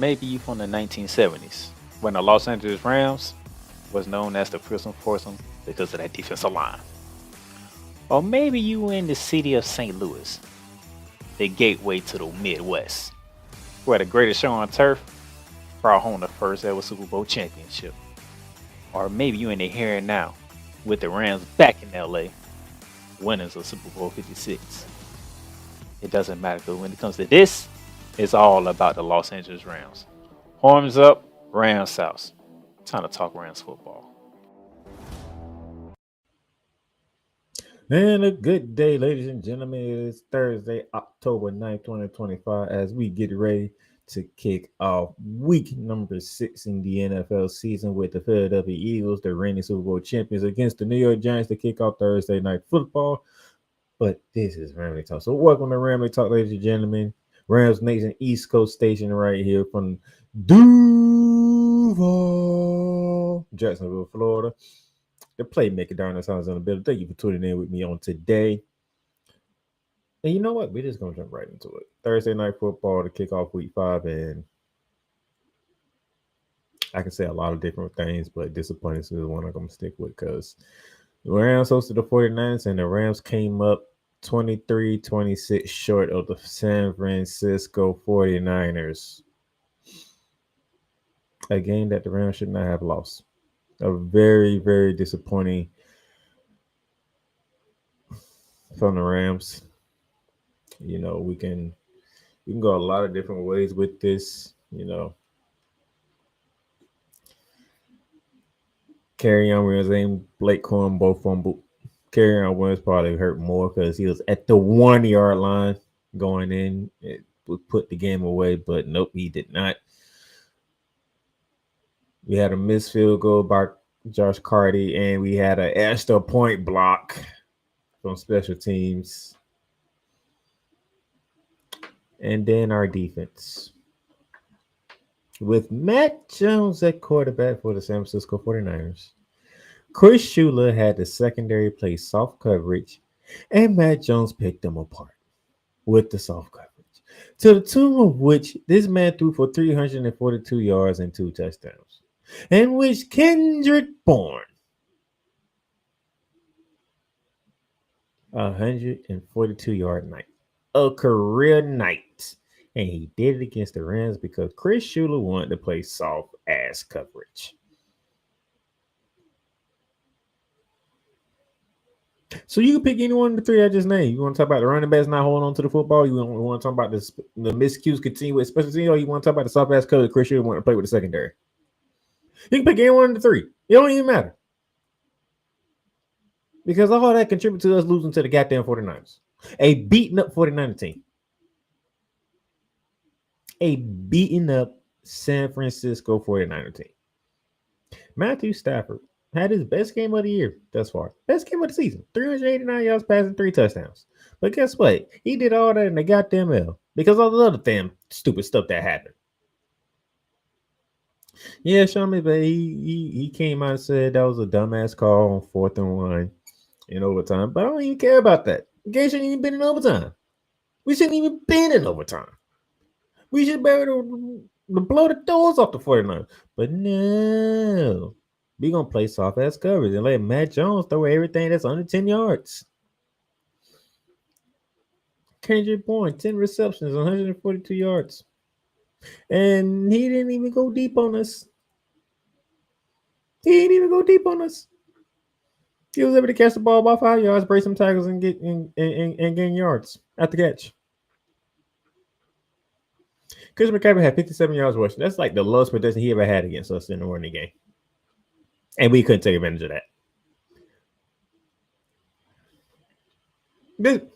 maybe you from the 1970s when the Los Angeles Rams was known as the prison foursome because of that defensive line. Or maybe you in the city of St. Louis, the gateway to the Midwest, where the greatest show on turf brought home the first ever Super Bowl championship. Or maybe you in the here and now with the Rams back in LA, winners of Super Bowl 56. It doesn't matter because when it comes to this, it's all about the Los Angeles Rams. Horns up, Rams South. Time to talk Rams football. And a good day, ladies and gentlemen. It is Thursday, October 9th, 2025, as we get ready to kick off week number 6 in the NFL season with the Philadelphia Eagles, the reigning Super Bowl champions, against the New York Giants to kick off Thursday night football. But this is Ramily Talk. So welcome to Ramily Talk, ladies and gentlemen. Rams Nation East Coast station right here from Duval, Jacksonville, Florida. The playmaker Darnell Sons on the building. Thank you for tuning in with me on today. And you know what? We're just gonna jump right into it. Thursday night football to kick off week 5, and I can say a lot of different things, but disappointing is the one I'm gonna stick with because the Rams hosted the 49ers, and the Rams came up 23-26 short of the San Francisco 49ers. A game that the Rams should not have lost. A very, very disappointing from the Rams. You know, we can go a lot of different ways with this. You know, Carry-on Williams and Blake Corum both fumbled. Carry-on Williams probably hurt more because he was at the 1-yard line going in. It would put the game away, but nope, he did not. We had a missed field goal by Josh Carty, and we had an extra point block from special teams. And then our defense. With Matt Jones at quarterback for the San Francisco 49ers, Chris Shula had the secondary play soft coverage, and Matt Jones picked them apart with the soft coverage. To the tune of which this man threw for 342 yards and 2 touchdowns. In which Kendrick Bourne, 142-yard night. A career night. And he did it against the Rams because Chris Shula wanted to play soft ass coverage. So you can pick any one of the three I just named. You want to talk about the running backs not holding on to the football? You want to talk about the miscues continue with special teams, or you want to talk about the soft ass coverage Chris Shula wanted to play with the secondary? You can pick any one of the three. It don't even matter. Because all that contributed to us losing to the goddamn 49ers. A beaten up 49er team. A beaten up San Francisco 49er team. Matthew Stafford had his best game of the year thus far. Best game of the season. 389 yards passing, 3 touchdowns. But guess what? He did all that in the goddamn L because all the other damn stupid stuff that happened. Yeah, Sean but he came out and said that was a dumbass call on 4th and 1 in overtime. But I don't even care about that. The game shouldn't even been in overtime. We shouldn't even been in overtime. We should be able to blow the doors off the 49ers. But no. We're going to play soft-ass coverage and let Matt Jones throw everything that's under 10 yards. Kendrick Bourne, 10 receptions, 142 yards. And he didn't even go deep on us. He didn't even go deep on us. He was able to catch the ball about 5 yards, break some tackles, and gain yards at the catch. Chris McCaffrey had 57 yards rushing. That's like the lowest production he ever had against us in the running game. And we couldn't take advantage of that.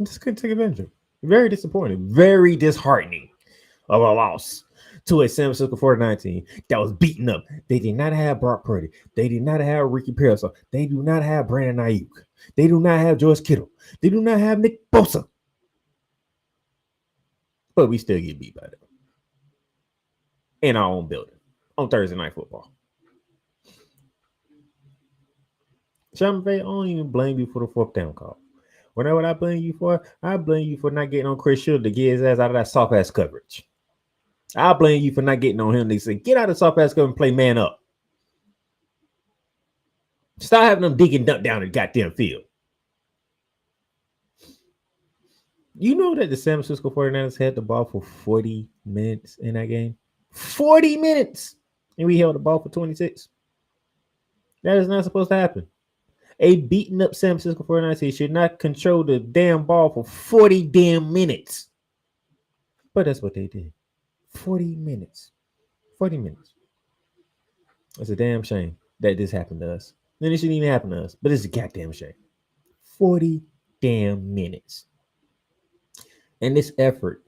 Just couldn't take advantage of it. Very disappointing. Very disheartening of a loss to a San Francisco 49 team that was beaten up. They did not have Brock Purdy. They did not have Ricky Parasol. They do not have Brandon Ayuk. They do not have George Kittle. They do not have Nick Bosa. But we still get beat by them. In our own building. On Thursday Night Football. Sean McVay, I don't even blame you for the 4th down call. What I blame you for? I blame you for not getting on Chris Shula to get his ass out of that soft ass coverage. I'll blame you for not getting on him. They say, get out of soft pass cover and play man up. Stop having them dig and dunk down the goddamn field. You know that the San Francisco 49ers had the ball for 40 minutes in that game? 40 minutes! And we held the ball for 26. That is not supposed to happen. A beaten up San Francisco 49ers team should not control the damn ball for 40 damn minutes. But that's what they did. 40 minutes. 40 minutes. It's a damn shame that this happened to us. Then it shouldn't even happen to us. But it's a goddamn shame. 40 damn minutes. And this effort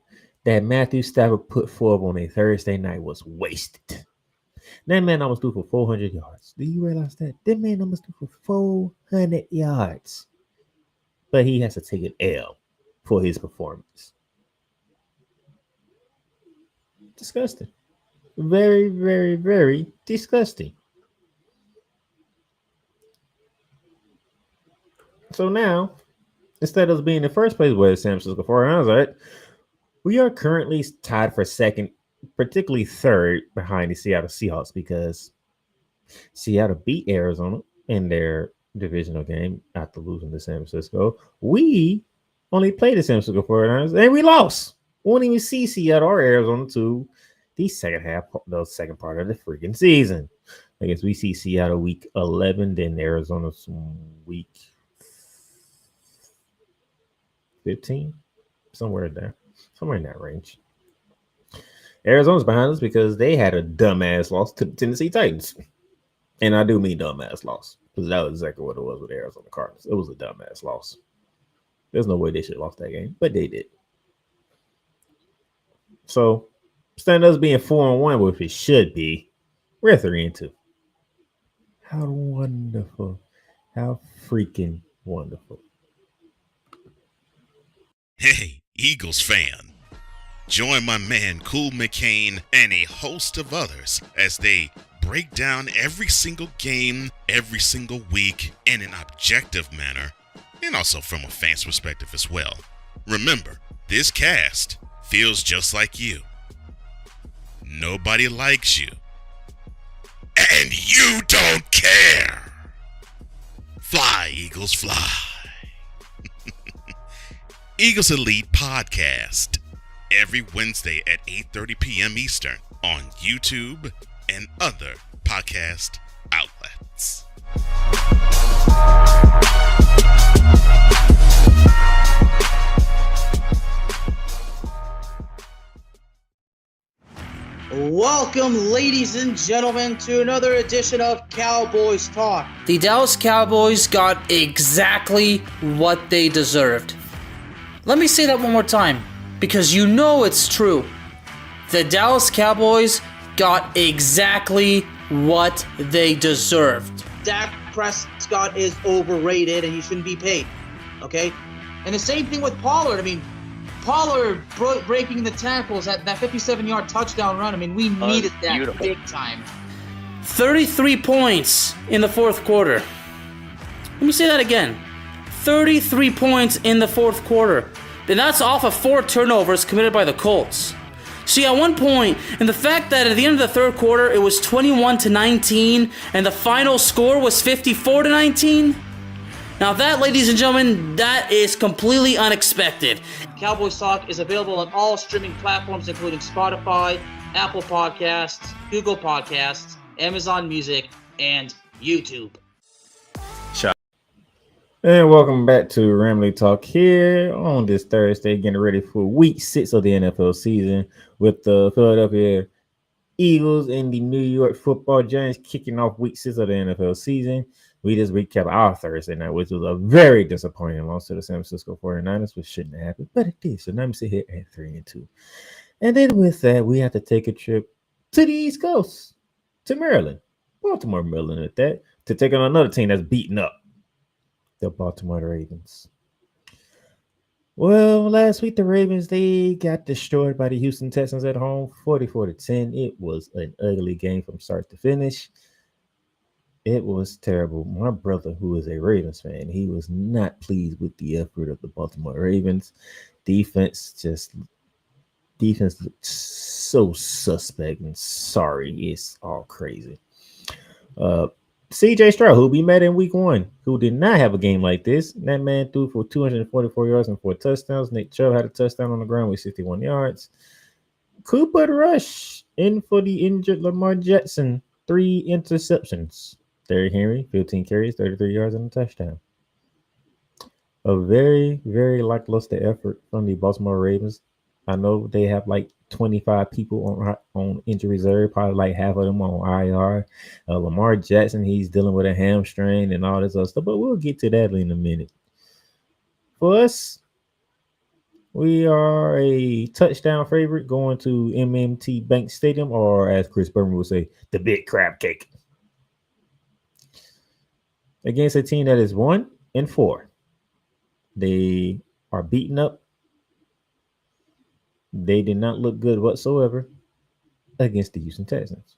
that Matthew Stafford put forth on a Thursday night was wasted. That man almost threw for 400 yards. Do you realize that? That man almost threw for 400 yards. But he has to take an L for his performance. Disgusting. Very, very, very disgusting. So now, instead of being in first place with San Francisco 49ers, right, we are currently tied for second, particularly third behind the Seattle Seahawks because Seattle beat Arizona in their divisional game after losing to San Francisco. We only played the San Francisco 49ers and we lost. We won't even see Seattle or Arizona to the the second part of the freaking season. I guess we see Seattle week 11, then Arizona week 15, somewhere there, somewhere in that range. Arizona's behind us because they had a dumbass loss to the Tennessee Titans. And I do mean dumbass loss because that was exactly what it was with Arizona Cardinals. It was a dumbass loss. There's no way they should have lost that game, but they did. So, instead of us being 4-1, which it should be, we're 3-2. How wonderful. How freaking wonderful. Hey, Eagles fan. Join my man Cool McCain and a host of others as they break down every single game, every single week in an objective manner, and also from a fan's perspective as well. Remember, this cast feels just like you. Nobody likes you. And you don't care. Fly, Eagles, fly. Eagles Elite Podcast. Every Wednesday at 8:30 p.m. Eastern on YouTube and other podcast outlets. Welcome, ladies and gentlemen, to another edition of Cowboys Talk. The Dallas Cowboys got exactly what they deserved. Let me say that one more time, because you know it's true. The Dallas Cowboys got exactly what they deserved. Dak Prescott is overrated and he shouldn't be paid, okay? And the same thing with Pollard. I mean, Pollard breaking the tackles, that 57-yard touchdown run, I mean, we needed that beautiful. Big time. 33 points in the fourth quarter. Let me say that again. 33 points in the fourth quarter. Then that's off of 4 turnovers committed by the Colts. See, at one point, and the fact that at the end of the third quarter, it was 21-19, and the final score was 54-19. Now that, ladies and gentlemen, that is completely unexpected. Cowboys Talk is available on all streaming platforms, including Spotify, Apple Podcasts, Google Podcasts, Amazon Music, and YouTube. And welcome back to Ramily Talk here on this Thursday, getting ready for week 6 of the NFL season with the Philadelphia Eagles and the New York Football Giants kicking off week 6 of the NFL season. We just recap our Thursday night, which was a very disappointing loss to the San Francisco 49ers, which shouldn't have happened, but it did. So now I'm sitting here at 3-2. And then with that, we have to take a trip to the East Coast, to Maryland, Baltimore, Maryland at that, to take on another team that's beaten up. The Baltimore Ravens. Well, last week the Ravens, they got destroyed by the Houston Texans at home, 44-10. It was an ugly game from start to finish. It was terrible. My brother, who is a Ravens fan, he was not pleased with the effort of the Baltimore Ravens. Defense just defense looks so suspect and sorry. It's all crazy. Uh, CJ Stroud, who we met in week one, who did not have a game like this. That man threw for 244 yards and 4 touchdowns. Nick Chubb had a touchdown on the ground with 61 yards. Cooper Rush in for the injured Lamar Jackson. 3 interceptions. Derrick Henry, 15 carries, 33 yards, and a touchdown. A very, very lackluster effort from the Baltimore Ravens. I know they have like 25 people on injury reserve, probably like half of them on IR. Lamar Jackson, he's dealing with a hamstring and all this other stuff, but we'll get to that in a minute. For us, we are a touchdown favorite going to MMT Bank Stadium, or as Chris Berman would say, the big crab cake. Against a team that is 1-4. They are beaten up. They did not look good whatsoever against the Houston Texans.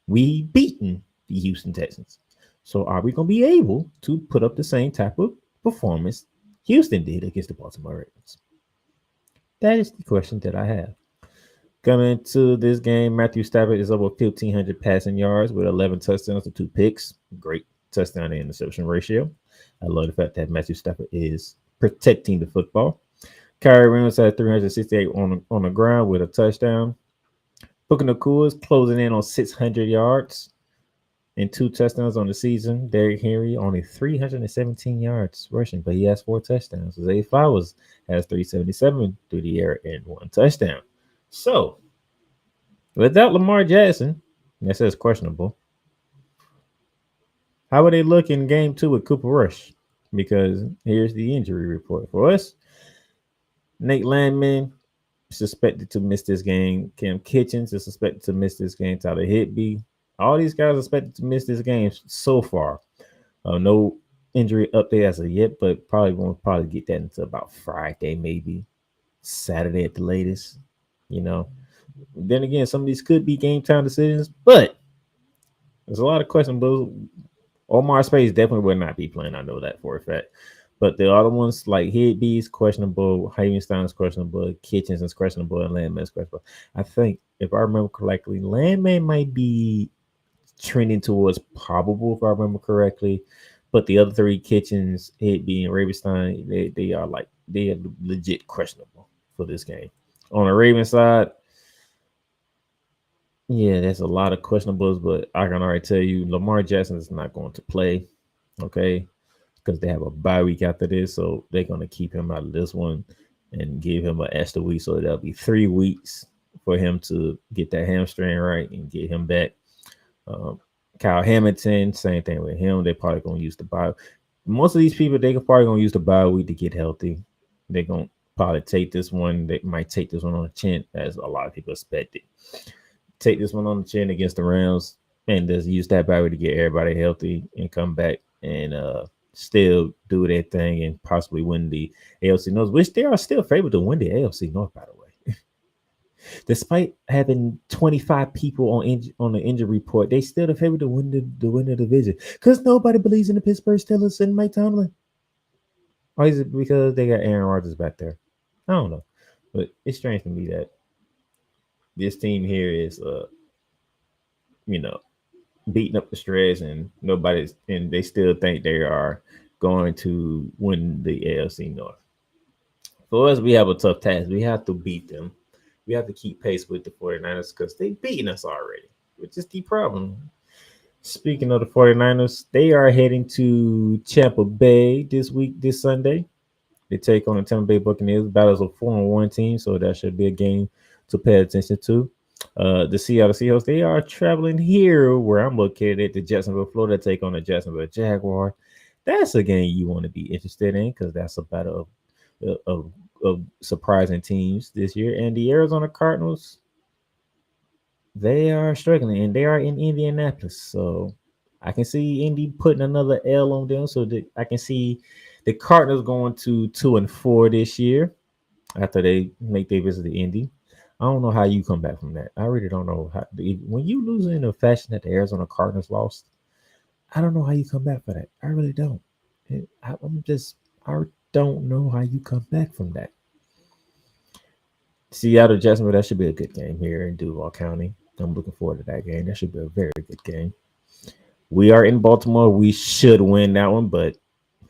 We beaten the Houston Texans. So are we going to be able to put up the same type of performance Houston did against the Baltimore Ravens? That is the question that I have. Coming to this game, Matthew Stafford is over 1,500 passing yards with 11 touchdowns and 2 picks. Great touchdown to interception ratio. I love the fact that Matthew Stafford is protecting the football. Kyrie Williams had 368 on the ground with a touchdown. Puka Nacua is closing in on 600 yards and 2 touchdowns on the season. Derrick Henry only 317 yards rushing, but he has 4 touchdowns. Zay Flowers has 377 through the air and 1 touchdown. So, without Lamar Jackson, that says questionable. How would they look in game 2 with Cooper Rush? Because here's the injury report for us. Nate Landman suspected to miss this game. Cam Kitchens is suspected to miss this game. Tyler Higby. All these guys are expected to miss this game so far. No injury update as of yet, but won't get that until about Friday, maybe Saturday at the latest. You know. Then again, some of these could be game time decisions, but there's a lot of questions. Omar Space definitely will not be playing. I know that for a fact. But the other ones like Higby is questionable, Havenstein is questionable, Kitchens is questionable, and Landman is questionable. I think, if I remember correctly, Landman might be trending towards probable, if I remember correctly. But the other 3, Kitchens, Higby, and Ravenstein, they are legit questionable for this game. On the Raven side, yeah, there's a lot of questionables, but I can already tell you Lamar Jackson is not going to play. Okay. Because they have a bye week after this, so they're going to keep him out of this one and give him an extra week. So that'll be 3 weeks for him to get that hamstring right and get him back. Kyle Hamilton, same thing with him. They're probably going to use the bye. Most of these people, they probably going to use the bye week to get healthy. They're going to probably take this one. They might take this one on the chin, as a lot of people expected. Take this one on the chin against the Rams and just use that bye week to get everybody healthy and come back and still do their thing and possibly win the AFC North, which they are still favored to win the AFC North, by the way. Despite having 25 people on the injury report, they still the favorite to win the division because nobody believes in the Pittsburgh Steelers and Mike Tomlin. Or is it because they got Aaron Rodgers back there? I don't know, but it's strange to me that this team here is, beating up the stress and they still think they are going to win the AFC North. For us, we have a tough task. We have to beat them. We have to keep pace with the 49ers because they've beaten us already, which is the problem. Speaking of the 49ers, they are heading to Tampa Bay this Sunday. They take on the Tampa Bay Buccaneers. Battles a 4-1 team, so that should be a game to pay attention to. The Seattle Seahawks, they are traveling here where I'm located at the Jacksonville, Florida, take on the Jacksonville Jaguar. That's a game you want to be interested in because that's a battle of surprising teams this year. And the Arizona Cardinals, they are struggling, and they are in Indianapolis. So I can see Indy putting another L on them. So I can see the Cardinals going to 2-4 this year after they make their visit to Indy. I don't know how you come back from that. I really don't know how. When you lose in the fashion that the Arizona Cardinals lost, I don't know how you come back for that. I really don't. I don't know how you come back from that. Seattle Jacksonville, that should be a good game here in Duval County. I'm looking forward to that game. That should be a very good game. We are in Baltimore. We should win that one, but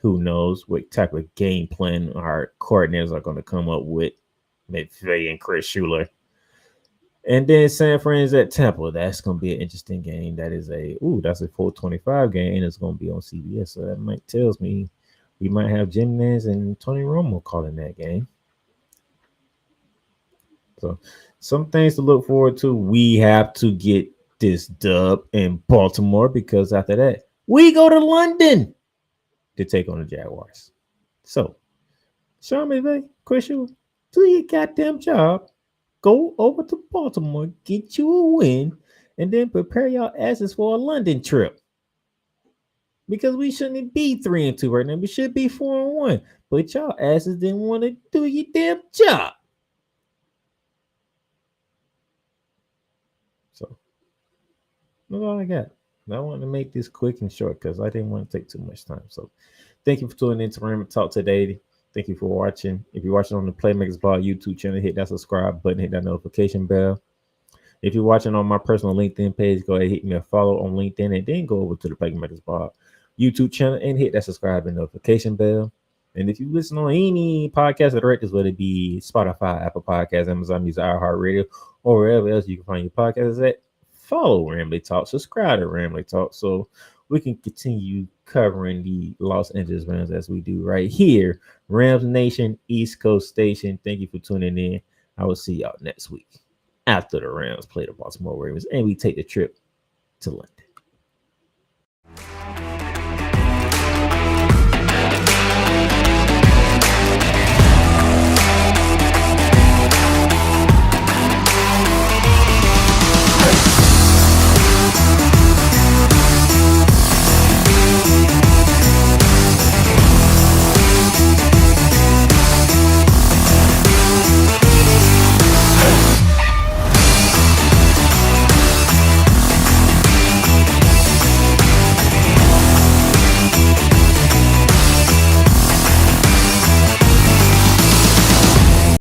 who knows what type of game plan our coordinators are going to come up with. McVay and Chris Schuler. And then San Fran's at Tampa. That's going to be an interesting game. That's a 425 game, and it's going to be on CBS. So that might tells me we might have Jim Nance and Tony Romo calling that game. So some things to look forward to. We have to get this dub in Baltimore because after that, we go to London to take on the Jaguars. So, Sean McVay, Chris Schuler, do your goddamn job. Go over to Baltimore, get you a win, and then prepare your asses for a London trip. Because we shouldn't be 3-2 right now. We should be 4-1. But y'all asses didn't want to do your damn job. So that's all I got. I wanted to make this quick and short because I didn't want to take too much time. So thank you for tuning in to Ramily Talk today. Thank you for watching. If you're watching on the Playmakers Blog YouTube channel, hit that subscribe button, hit that notification bell. If you're watching on my personal LinkedIn page, go ahead and hit me a follow on LinkedIn and then go over to the Playmakers Blog YouTube channel and hit that subscribe and notification bell. And if you listen on any podcast directors, whether it be Spotify, Apple Podcasts, Amazon Music, iHeartRadio, or wherever else you can find your podcasts at, follow Ramily Talk, subscribe to Ramily Talk so we can continue covering the Los Angeles Rams as we do right here. Rams Nation, East Coast Station. Thank you for tuning in. I will see y'all next week after the Rams play the Baltimore Ravens and we take the trip to London.